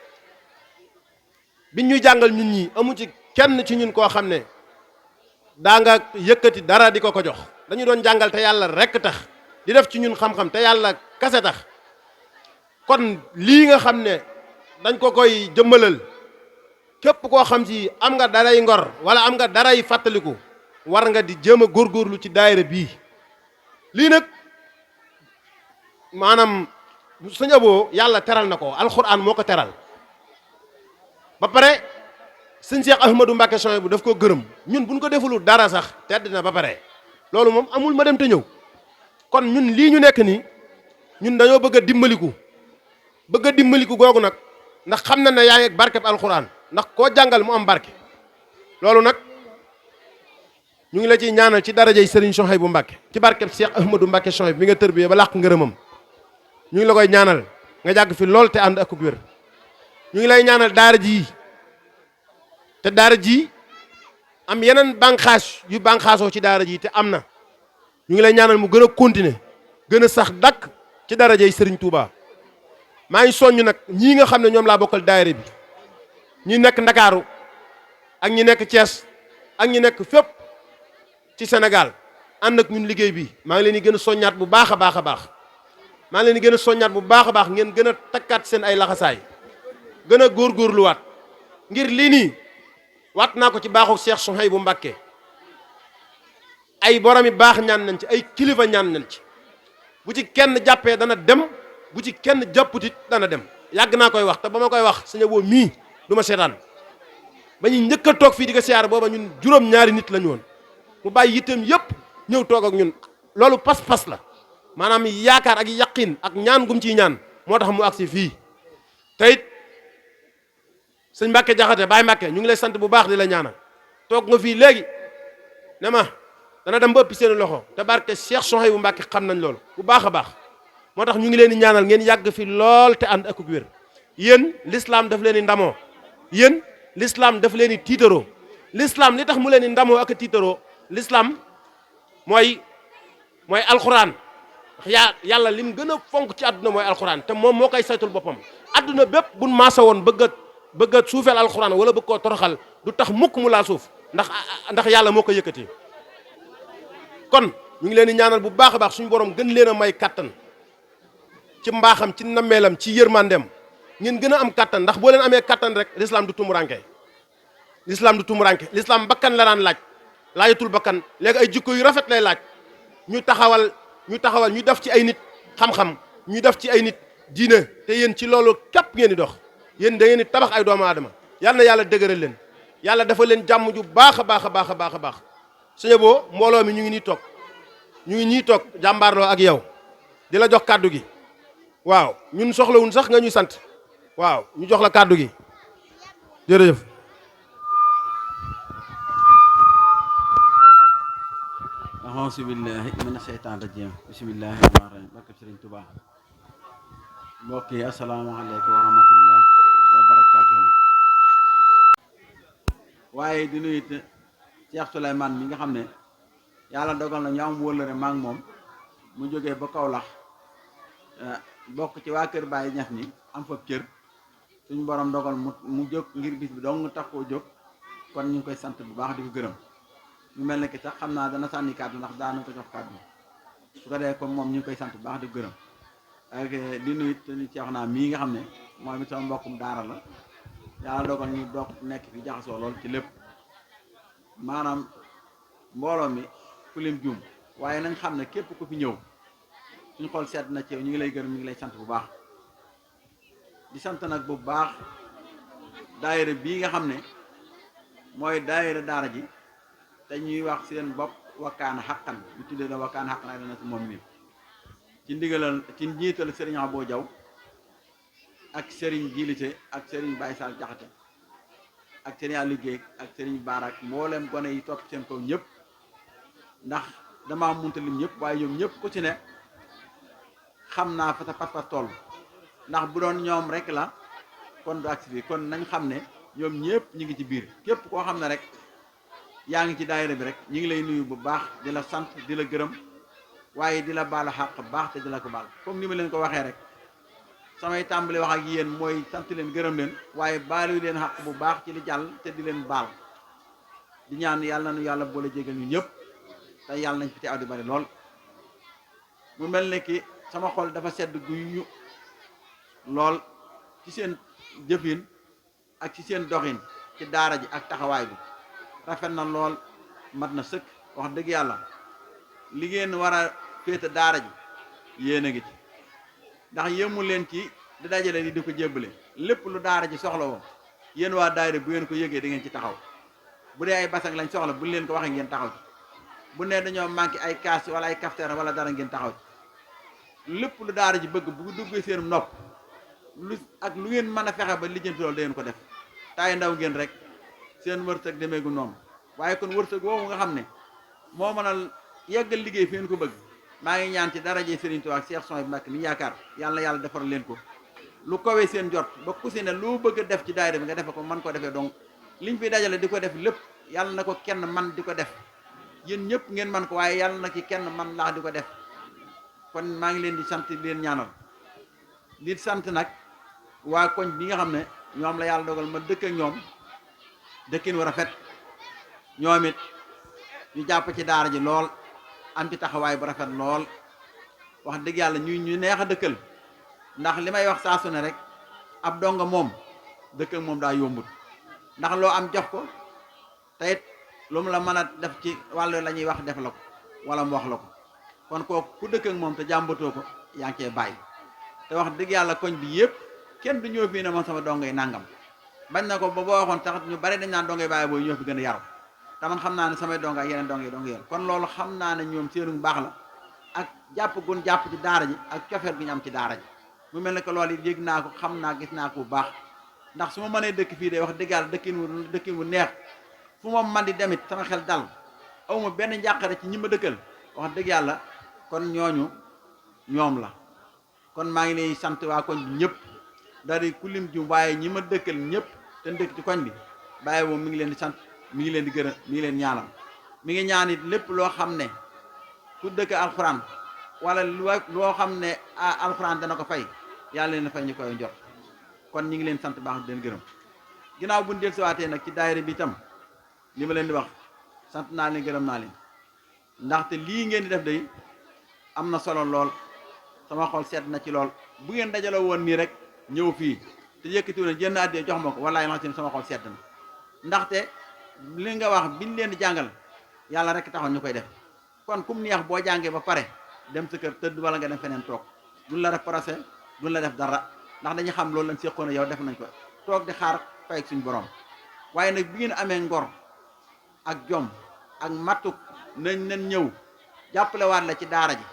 [SPEAKER 3] biñ ñuy jàngal ñun ñi amu ci kenn ci ñun koo xam ne daa nga yëkkati dara di ko jox dañu doon jàngal te yàlla rekk tax di def ci ñun xam-xam te yàlla kase tax kon lii nga xam ne dañ ko koy jëmmalal képp koo xam ci am nga daray ngor wala am nga daray fàttaliku war nga di jéem a góorgóorlu ci daayira bii lii nag maanaam sëñ Abo yàlla teral na ko alxuraan moo ko teral ba pare sëñ Cheikh Ahmadou Mbacké Soy bu daf ko gërëm ñun buñ ko defulu dara sax tedd na ba pare loolu moom amul ma dem te ñëw kon ñun lii ñu nekk nii ñun dañoo bëgg a dimbaliku googu nag ndax xam na ne yaa ngi barkeb alxuraan ndax koo jàngal mu am barke loolu nag ñu ngi la ciy ñaanal ci darajay Serigne Souhaïbou Mbacké ci barkeb Cheikh Ahmadou Mbacké Soy bi nga tërbiyee ba làq ngërëmam ñu ngi la koy ñaanal nga jàgg fi lool te ànd ak wér ñu ngi lay ñaanal daara ji te daara ji am yeneen bànqaas yu bànqaasoo ci daara ji te am na ñu ngi lay ñaanal mu gën a continuer gën a sax dakk ci darajay Serigne Touba maa ngi soññ nag ñii nga xam ne ñoom laa bokkal daayira bi ñi nekk Ndakaaru ak ñi nekk Thiès ak ñi nekk fépp ci Sénégal ànd ak ñun liggéey bi maa ngi leen di gën a soññaat bu baax a baax a baax maa ngi leen di gën a soññaat bu baax a baax ngeen gën a takkaat seen ay laxasaay gën a góorgóorluwaat ngir lii nii waat naa ko ci baaxu Cheikh Souhaïbou Mbacké ay boromi baax ñaan nañ ci ay kilifa ñaan nañ ci bu ci kenn jàppee dana dem bu ci kenn jàpputit dana dem yàgg naa koy wax te ba ma koy wax sëñ Abo mii du ma seetaan ba ñu njëkk a toog fii di ko siyaar booba ñun juróom-ñaari nit lañu woon mu bàyyi yitteem yépp ñëw toog ak ñun loolu pas-pas la maanaam yaakaar ak yaqin ak ñaan gum ciy ñaan moo tax mu agsi fii te it sëñ Mbacké Jaxate Baye Mbacké ñu ngi lay sant bu baax di la ñaanal toog nga fii léegi ne ma dana dem ba ëpp seen loxo te barke Cheikh Souhaïbou Mbacké xam nañ loolu bu baax a baax moo tax ñu ngi leen di ñaanal ngeen yàgg fi lool te ànd ak wér yéen l'islam daf leen di ndamoo yéen l'islam daf leen di tiitaroo l'islam li tax mu leen di ndamoo ak a tiitaroo l'islam mooy alxuraan yàlla lim gën a fonk ci àdduna mooy alxuraan te moom moo koy saytul boppam àdduna bépp buñ maasa woon bëgg a suufeel alxuraan wala bëgg koo toroxal du tax mukk mu laa suuf ndax yàlla moo ko yëkkati kon ñu ngi leen di ñaanal bu baax a baax suñu borom gën leen a may kattan ci mbaaxam ci nammeelam ci yërmandem ngeen gën a am kattan ndax boo leen amee kattan rek l'islam du tumuranke l'islam bakkan la daan laaj laajatul bakkan léegi ay jikko yu rafet lay laaj ñu taxawal ñu def ci ay nit xam-xam ñu def ci ay nit diine te yéen ci loolu képp ngeen di dox yéen da ngeen di tabax ay doomu aadama yàlla na yàlla dëgëral leen yàlla dafa leen jàmm ju baax a baax a baax a baax a baax sëñ Abo mbooloo mi ñu ngi nii toog jàmbaarloo ak yow di la jox kàddu gi waaw ñun soxlawuñ sax nga ñuy sant waaw ñu jox la kàddu gi jërëjëf.
[SPEAKER 8] auzu billahi mina sheytaan rajim bismillahi rahmaani rahim barke Sëriñ Tuubaa mbokk yi asalaamaaleykum wa rahmatullah wa barakaatuhu waaye di nuyu Cheikh Souleymane mi nga xam ne yàlla dogal na ñu am wóllëre maa ngi moom mu jógee ba Kaolack bokk ci waa kër Baye Ñas ni am fa cër suñu borom dogal mu jóg ngir bis bi dong tax koo jóg kon ñu ngi koy sant bu baax di ko gërëm mu mel ne ki sax xam naa dana sànni kàddu ndax daana ko jox kàddu su ko dee comme moom ñu ngi koy sant bu baax di ko gërëm ak di nuyu te ni Cheikh naa mii nga xam ne moom it sama mbokkum daara la yàlla dogal ñu doog nekk fi jaxasoo lool ci lépp maanaam mbooloo mi ku lim juum waaye nañ xam ne képp ku fi ñëw suñu xool sedd na ci yow ñu ngi lay gërëm ñu ngi lay sant bu baax di sant nag bu baax daayira bii nga xam ne mooy daayira daara ji te ñuy wax seen bopp wakkaana xaqan ñu tuddee la wakkaana xaqan ak dana si moom mi ci ndigalal ci njiital sëriñ Abo Jaw ak sëriñ Jilite ak sëriñ Baye Sall Jaxate ak sëriñ Aliggéey ak sëriñ Barak mboolem gone yi topp seen kaw ñëpp ndax damaa munta lim ñëpp waaye ñoom ñëpp ku ci ne xam naa fa sa pas-pas toll ndax bu doon ñoom rek la kon du agsi bi kon nañ xam ne ñoom ñëpp ñu ngi ci biir képp koo xam ne rek yaa ngi ci daayira bi rek ñu ngi lay nuyu bu baax di la sant di la gërëm waaye di la baal xàq baax te di la ko baal comme ni ma leen ko waxee rek samay tàmbali wax ak yéen mooy sant leen gërëm leen waaye baalu leen xàq bu baax ci li jàll te di leen baal di ñaan yàlla na nu yàlla boole jégal ñu ñëpp te yàlla nañ fi te aw di bari lool mu mel ne ki sama xol dafa sedd guyu lool ci seen jëfin ak ci seen doxin ci daara ji ak taxawaay bi rafet na lool mat na sëkk wax dëgg yàlla li ngeen war a féete daara ji yéen a ngi ci ndax yéemu leen ci di dajale ni di ko jébbale lépp lu daara ji soxla woo yéen waa daayira bu ngeen ko yëgee di ngeen ci taxaw bu dee ay basang lañ soxla bu leen ko waxee ngeen taxaw ci bu ne dañoo manqué ay kaas wala ay cafetière wala dara ngeen taxaw ci lépp lu daara ji bëgg bu duggee seen nopp lu ak lu ngeen mën a fexe ba lijjanti loolu da ngeen ko def taay ndaw ngeen rek seen wërsëg demeegu noonu waaye kon wërsëg woowu nga xam ne moo mën a yeggal liggéey fi ngeen ko bëgg maa ngi ñaan ci daraje Serigne Touba ak Cheikh Souhaïbou Mbacké mi yaakaar yàlla defaral leen ko lu kawee seen jot ba ku si ne lu bëgg a def ci daayira bi nga defe ko man ko defee donc liñ fi dajale di ko def lépp yàlla na ko kenn man di ko def yéen ñëpp ngeen man ko waaye yàlla na ki kenn man laa di ko def kon maa ngi leen di sant di leen ñaanal di sant nag waa koñ bi nga xam ne ñoom la yàlla dogal ma dëkk ak ñoom dëkkin war a fet ñoom it ñu jàpp ci daara ji lool am ci taxawaay bu rafet lool wax dëgg yàlla ñu neex a dëkkal ndax li may wax saa su ne rek ab donga moom dëkk ak moom daa yombut ndax loo am jox ko te it lu mu la mën a def ci wàllu la ñuy wax def la ko wala mu wax la ko kon kooku ku dëkk ak moom te jàmbatoo ko yaa ngi cee bàyyi te wax dëgg yàlla koñ bi yëpp kenn du ñëw fii ne moom sama dongay nangam bañ na ko ba boo waxoon tax ñu bari dañ naan dongay bàyyi booy ñoo fi gën a yaru te man xam naa ne samay donga ak yeneen dongay yéen kon loolu xam naa ne ñoom seenu baax la ak jàpp gun jàpp ci daara ji ak cofeel gu ñu am ci daara ji mu mel ne que loolu it yëg naa ko xam naa gis naa ko bu baax ndax su ma mënee dëkk fii de wax dëgg yàlla dëkkin wu neex fu ma man di demit sama xel dal awma benn njàqare ci ñi ma dëkkal wax dëgg yàlla kon ñooñu ñoom la kon maa ngi lay sant waa koñ bi ñëpp daal di ku lim jum waaye ñi ma dëkkal ñëpp te dëkk ci koñ bi bàyyi moom mi ngi leen di sant mi ngi leen di gërëm mi ngi leen ñaanal mi ngi ñaan it lépp loo xam ne ku dëkk alxuraan wala loo xam ne alxuraan dana ko fay yàlla leen fay ñu koy njot kon ñi ngi leen sant baax di leen gërëm ginnaaw bu ñu dellusiwaatee nag ci daayira bi itam li ma leen di wax sant naa leen gërëm naa leen ndaxte lii ngeen di def day am na solo lool sama xol seet na ci lool bu ngeen dajaloo woon nii rek ñëw fii te yëkkatiwu leen jënd àddee jox ma ko wallaay ma xam sama xol seet na ndaxte li nga wax biñ leen di jàngal yàlla rek taxoon ñu koy def kon kum neex boo jàngee ba pare dem sa kër tëdd wala nga dem feneen toog duñ la def procès duñ la def dara ndax dañu xam loolu lañ séqoon yow def nañ ko toog di xaar fay ak suñu borom waaye nag bi ngeen amee ngor ak jom ak matuk nañ ñëw jàppale waat la ci daara ji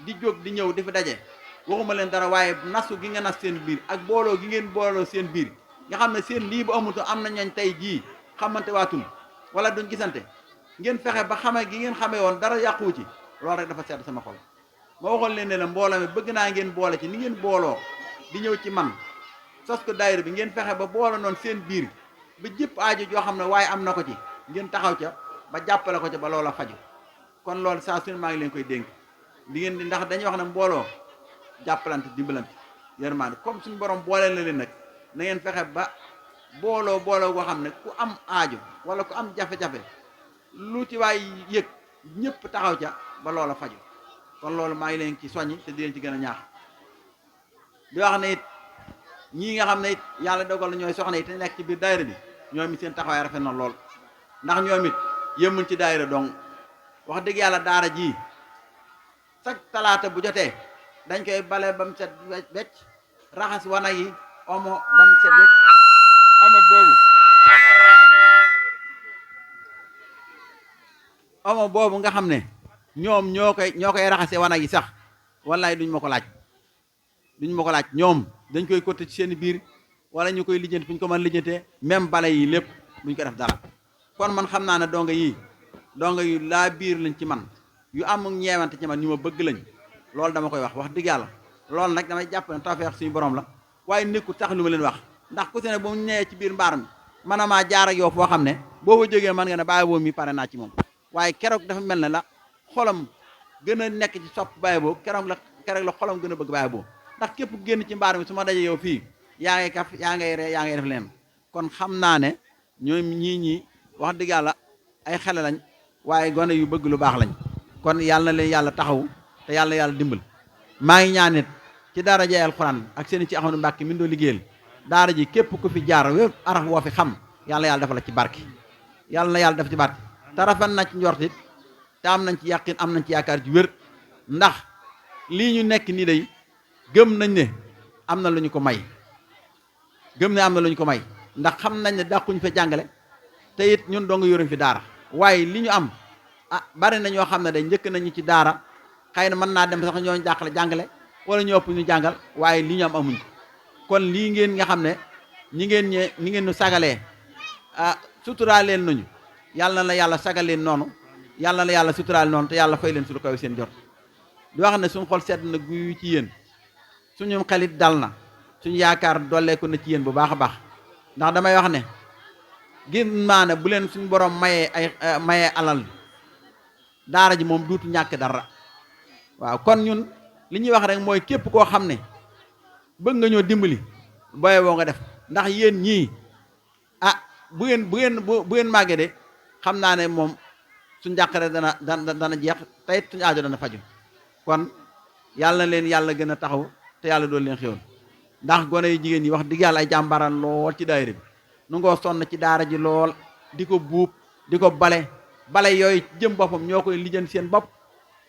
[SPEAKER 8] di jóg di ñëw di fi daje waxuma leen dara waaye nasu gi nga nas seen biir ak booloo gi ngeen booloo seen biir nga xam ne seen lii bu amutu am na ñooñ tey jii xamante waatul wala duñ gisante ngeen fexe ba xame gi ngeen xamee woon dara yàquwu ci loolu rek dafa sedd sama xol ma waxoon leen ne la mbooloo mi bëgg naa ngeen boole ci ni ngeen booloo di ñëw ci man sos ko daayira bi ngeen fexe ba boole noonu seen biir ba jëpp aajo joo xam ne waaye am na ko ci ngeen taxaw ca ba jàppale ko ci ba loola faju kon loolu saa su ne maa ngi leen koy dénk di ngeen di ndax dañuy wax ne mbooloo jàppalante dimbalante yërmande comme suñu borom booleel na leen nag na ngeen fexe ba booloo goo xam ne ku am aajo wala ku am jafe-jafe lu ci waay yëg ñëpp taxaw ca ba loola faju kon loolu maa ngi leen ci soññi te di leen ci gën a ñaax di wax ne it ñii nga xam ne it yàlla dogal na ñooy soxna yi te nekk ci biir daayira bi ñoom it seen taxawaay rafet na lool ndax ñoom it yëmmuñ ci daayira dong wax dëgg yàlla daara ji chaque talaata bu jotee dañ koy bale ba mu set wecc raxas wana yi omo ba mu set wecc omo boobu nga xam ne ñoom ñoo koy raxase wana yi sax wallaay duñ ma ko laaj ñoom dañ koy côté ci seen biir wala ñu koy lijjanti fu ñu ko mën lijjantee même bale yi lépp duñ ko def dara kon man xam naa ne donga yu laa biir lañ ci man yu am ñeewante ci man ñu ma bëgg lañ loolu dama koy wax dëgg yàlla loolu nag damay jàpp ne tawfeex suñu borom la waaye nekkul tax lu ma leen wax ndax ku si ne bu mu ñëwee ci biir mbaar mi man a maa jaar ak yow foo xam ne boo fa jógee man nga ne bàyyi boobu mi pare naa ci moom waaye keroog dafa mel ne la xolam gën a nekk ci sopp bàyyi boobu keroog la xolam gën a bëgg bàyyi boobu ndax képp génn ci mbaar mi su ma dajee yow fii yaa ngay kaf yaa ngay ree yaa ngay def leen kon xam naa ne ñoom ñii wax dëgg yàlla ay xale lañ waaye gone yu bëgg lu baax lañ kon yàlla na leen yàlla taxaw te yàlla dimbal maa ngi ñaan nit ci daara ji alxuraan ak seen ci Ahmadu Mbàkke min doo liggéeyal daara ji képp ku fi jaar wépp araf woo fi xam yàlla dafa la ci barke yàlla na yàlla def ci barke te rafet na ci njortit te am nañ ci yàqin am nañ ci yaakaar ji wér ndax lii ñu nekk nii day gëm nañ ne am na lu ñu ko may ndax xam nañ ne dàquñ fa jàngale te it ñun dong yoruñ fi daara waaye li ñu am bari na ñoo xam ne day njëkk nañu ci daara xëy na mën naa dem sax ñooñu dàqale jàngale wala ñu ëpp ñu jàngal waaye li ñu am amuñ kon lii ngeen nga xam ne ñi ngeen ñu sagalee suturaal leen nañu yàlla na yàlla sagal leen noonu yàlla na yàlla suturaal noonu te yàlla fay leen su lu kaw seen jot di wax ne suñu xol sedd na guy ci yéen suñu xelit dal na suñu yaakaar dolleeku na ci yéen bu baax a baax ndax damay wax ne gis naa ne bu leen suñu borom mayee alal daara ji moom duutu ñàkk dara waaw kon ñun li ñuy wax rek mooy képp koo xam ne bëgg nga ñoo dimbali booye woo nga def ndax yéen ñii bu ngeen màggee de xam naa ne moom suñ njàqare dana jeex te it suñu aajo dana faju kon yàlla na leen yàlla gën a taxaw te yàlla doon leen xéwal ndax gone yu jigéen ñi wax dëgg yàlla ay jàmbaran lool ci daayira bi nu ngoo sonn ci daara ji lool di ko buub di ko bale yooyu jëm boppam ñoo koy lijjën seen bopp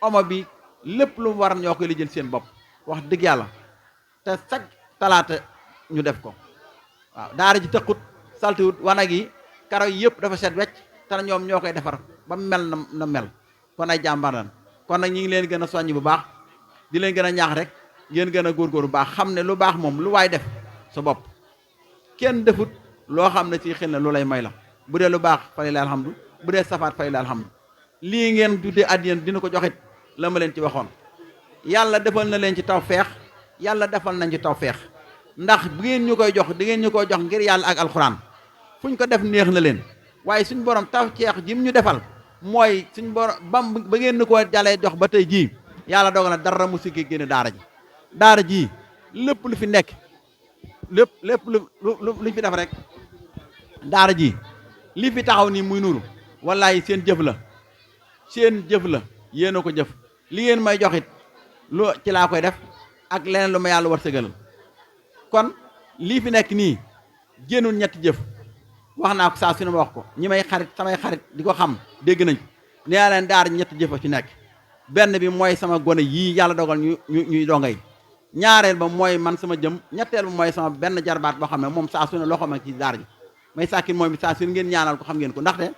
[SPEAKER 8] omo bi lépp lu mu war ñoo koy lijjën seen bopp wax dëgg yàlla te chaque talaata ñu def ko waaw daara ji tëqut saltiwut wanag yi karaw yi yëpp dafa set wecc te ñoom ñoo koy defar ba mel na mel kon ay jàmbar lan kon nag ñi ngi leen gën a soññ bu baax di leen gën a ñaax rek ngeen gën a góorgóor bu baax xam ne lu baax moom lu waay def sa bopp kenn defut loo xam ne ci xel na lu lay may la bu dee lu baax fay la alhamdu bu dee safaat fay la alhamdu lii ngeen tuddee àddina dina ko joxit la ma leen ci waxoon yàlla defal na leen ci tawfeex yàlla defal nañ ci tawfeex ndax bu ngeen ñu koy jox di ngeen ñu koy jox ngir yàlla ak alxuraan fu ñu ko def neex na leen waaye suñ borom tawfeex ji mu ñu defal mooy suñ borom ba ngeen ñu ko jalee jox ba tey jii yàlla dogal na dara mu siggi génne daara ji lépp lu fi nekk lépp lu fi def rek daara ji li fi taxaw nii muy nuru wallaay seen jëf la yéen a ko jëf li ngeen may joxit lu ci laa koy def ak leneen lu ma yàlla war sëgalal kon lii fi nekk nii génnul ñetti jëf wax naa ko saa su ne ma wax ko ñi may xarit samay xarit di ko xam dégg nañ nee naa leen daara ñetti jëf a ci nekk benn bi mooy sama gone yii yàlla dogal ñuy dongay ñaareel ba mooy man sama jëm ñetteel ba mooy sama benn jarbaat boo xam ne moom saa su ne loxo ma ci daara ji may sàkkin moom bi saa su ne ngeen ñaanal ko xam ngeen ko ndaxte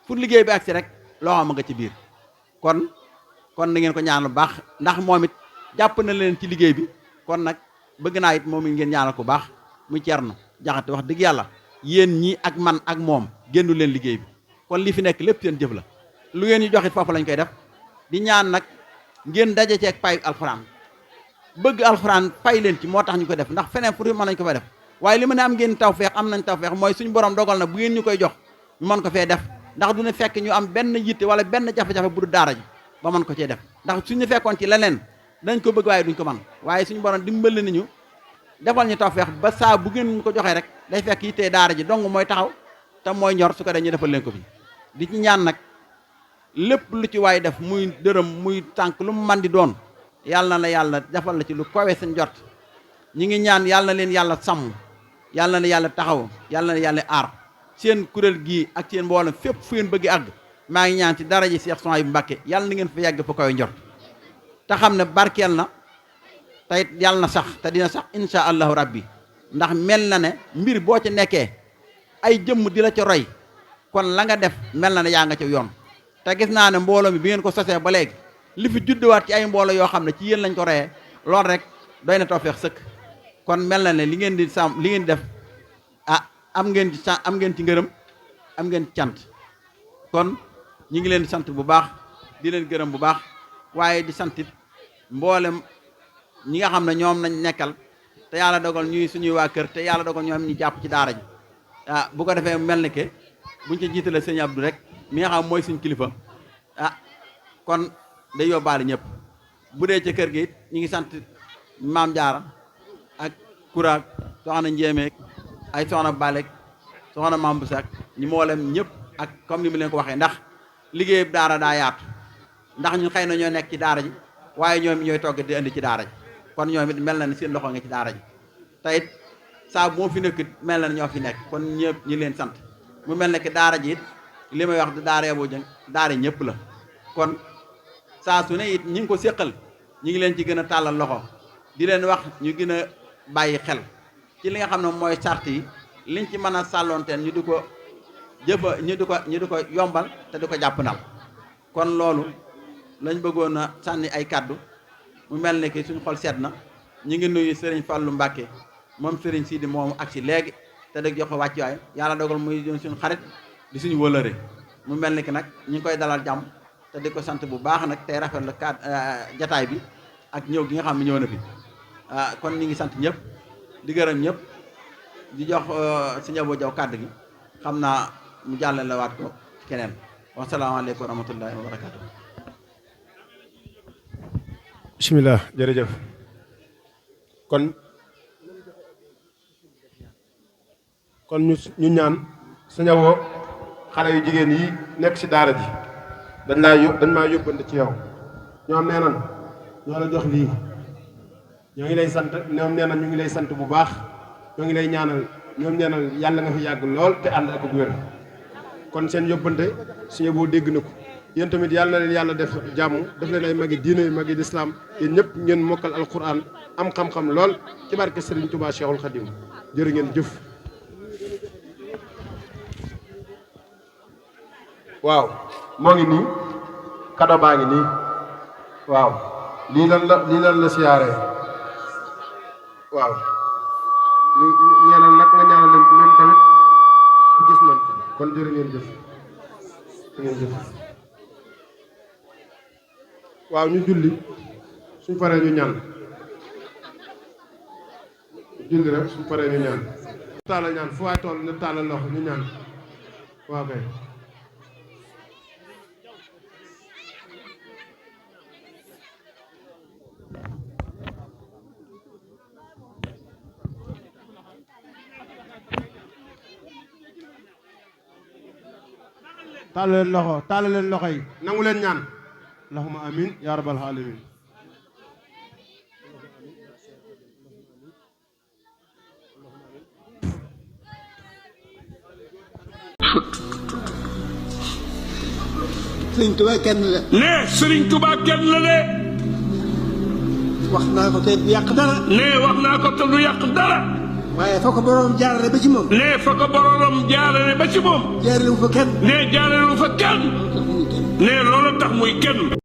[SPEAKER 8] fu liggéey bi agsi rek loxo ma nga ci biir kon na ngeen ko ñaanal bu baax ndax moom it jàpp na leen ci liggéey bi kon nag bëgg naa it moom it ngeen ñaanal ko baax muy Cerno Jaxate wax dëgg yàlla yéen ñii ak man ak moom génnu leen liggéey bi kon li fi nekk lépp seen jëf la lu ngeen ñu joxit foofu lañ koy def di ñaan nag ngeen daje ceeg pay alxuraan bëgg alxuraan fay leen ci moo tax ñu ko def ndax feneen fu mën nañ ko fay def waaye li ma ne am ngeen tawfeex am nañ tawfeex mooy suñu borom dogal na bu ngeen ñu koy jox ñu mën ko fee def ndax du ne fekk ñu am benn yitte wala benn jafe-jafe bu du daara ji ba mën ko cee def ndax suñu fekkoon ci leneen dañ ko bëgg waaye duñ ko man waaye suñu borom dimbali nañu defal ñu tawfeex ba saa bu ngeen ñu ko joxee rek day fekk yittee daara ji dong mooy taxaw te mooy ñor su ko dee ñu defal leen ko fi di ci ñaan nag lépp lu ci waay def muy dërëm muy tànk lu mu man di doon yàlla na la yàlla defal la ci lu kawe sa njort ñi ngi ñaan yàlla na leen yàlla sàmm yàlla na yàlla taxaw yàlla na yàlla aar seen kuréel gii ak seen mboolem fépp fu ngeen bëgg àgg maa ngi ñaan ci dara ji Cheikh Souhaïbou Mbacké yàlla na ngeen fa yàgg fa kawe njort te xam ne barkeel na te it yàlla na sax te dina sax insha allahu rabbi ndax mel na ne mbir boo ca nekkee ay jëmm di la ca roy kon la nga def mel na ne yaa nga ca yoon te gis naa ne mbooloo mi bi ngeen ko sosee ba léegi li fi judduwaat ci ay mbooloo yoo xam ne ci yéen lañ ko royee loolu rek doy na tawfeex sëkk kon mel na ne li ngeen di sàmm li ngeen di def am ngeen ci ngërëm am ngeen ci cant kon ñi ngi leen di sant bu baax di leen gërëm bu baax waaye di santit mboolem ñi nga xam ne ñoom nañ nekkal te yàlla dogal ñuy suñuy waa kër te yàlla dogal ñoom ñu jàpp ci daara ji bu ko defee mel ni ke buñ ci jiitalee sëñ Abdou rek mi nga xam mooy suñ kilifa kon day yóbbaale ñëpp bu dee ci kër gi it ñu ngi sant maam Jaara ak kuraak soxna Njéemeek ay soxna Balek soxna maam Busak ñi mboolem ñëpp ak comme ni mu leen ko waxee ndax liggéey daara daa yaatu ndax ñun xëy na ñoo nekk ci daara ji waaye ñoom ñooy togg di indi ci daara ji kon ñoom it mel na ni seen loxo nga ci daara ji te it saa bu moo fi nekk mel na ni ñoo fi nekk kon ñëpp ñi leen sant mu mel ne que daara ji it li may wax du daara Yaboo Dieng daara ñëpp la kon saa su ne it ñi ngi ko séqal ñi ngi leen ci gën a tàllal loxo di leen wax ñu gën a bàyyi xel ci li nga xam ne mooy sart yi liñ ci mën a sàlloonteen ñu di ko jëfa ñu di ko yombal te di ko jàppandal kon loolu lañ bëggoon a sànni ay kàddu mu mel ne que suñu xol seet na ñu ngi nuyu Serigne Fallou Mbacké moom Serigne Sidi moomu ak si léegi te dëgg jox ko wàccuwaay yàlla dogal muy doon suñu xarit di suñu wëlëre mu mel ni que nag ñu ngi koy dalal jàmm te di ko sant bu baax nag tey rafet la jataay bi ak ñëw gi nga xam ne ñëw na fi kon ñu ngi sant ñëpp di gërëm ñëpp di jox Sëñ Abo Jaw kàddu gi xam naa mu jàllale la waat ko keneen wasalaamaaleykum wa rahmatullahi wa barakatu
[SPEAKER 3] bismillah jërëjëf kon ñu ñaan Sëñ Abo xale yu jigéen yi nekk ci daara ji dañ maa yóbbante ci yow ñoom nee nan ñoo la jox lii ñoo ngi lay sant ñoom nee nan ñu ngi lay sant bu baax ñoo ngi lay ñaanal ñoom nee nan yàlla nga fi yàgg lool te ànd ak wér kon seen yóbbante Sëñ Abo dégg na ko yéen tamit yàlla na leen yàlla def jàmm def leen ay magi diine magi lislaam yéen ñëpp ngeen mokkal alquran am xam-xam lool ci barke Serigne Touba Cheikhul Khadim jërë ngeen jëf. waaw moo ngi nii kado baa ngi nii waaw lii lan la siyaaree waaw ñaanal nag nga ñaanal leen même tamit gis nañ ko kon jërë ngeen jëf waaw ñu julli suñ paree ñu ñaan julli rek suñ paree ñu ñaan taala ñaan fu waay toll na taala loxo ñu ñaan waaw kay taal leen loxo yi nangu leen ñaan allahumma amin ya rabbal alamin
[SPEAKER 9] Sëriñ Tuubaa kenn la.
[SPEAKER 10] nee Sëriñ Tuubaa kenn la de.
[SPEAKER 9] wax naa ko te du yàq dara.
[SPEAKER 10] nee wax naa ko te du yàq dara.
[SPEAKER 9] waaye fa ko boroom jaarale ba ci moom.
[SPEAKER 10] nee fa ko boroom jaarale ba ci moom.
[SPEAKER 9] jaarale wu fa kenn.
[SPEAKER 10] nee jaarale wu fa kenn. nee loolu tax muy kenn.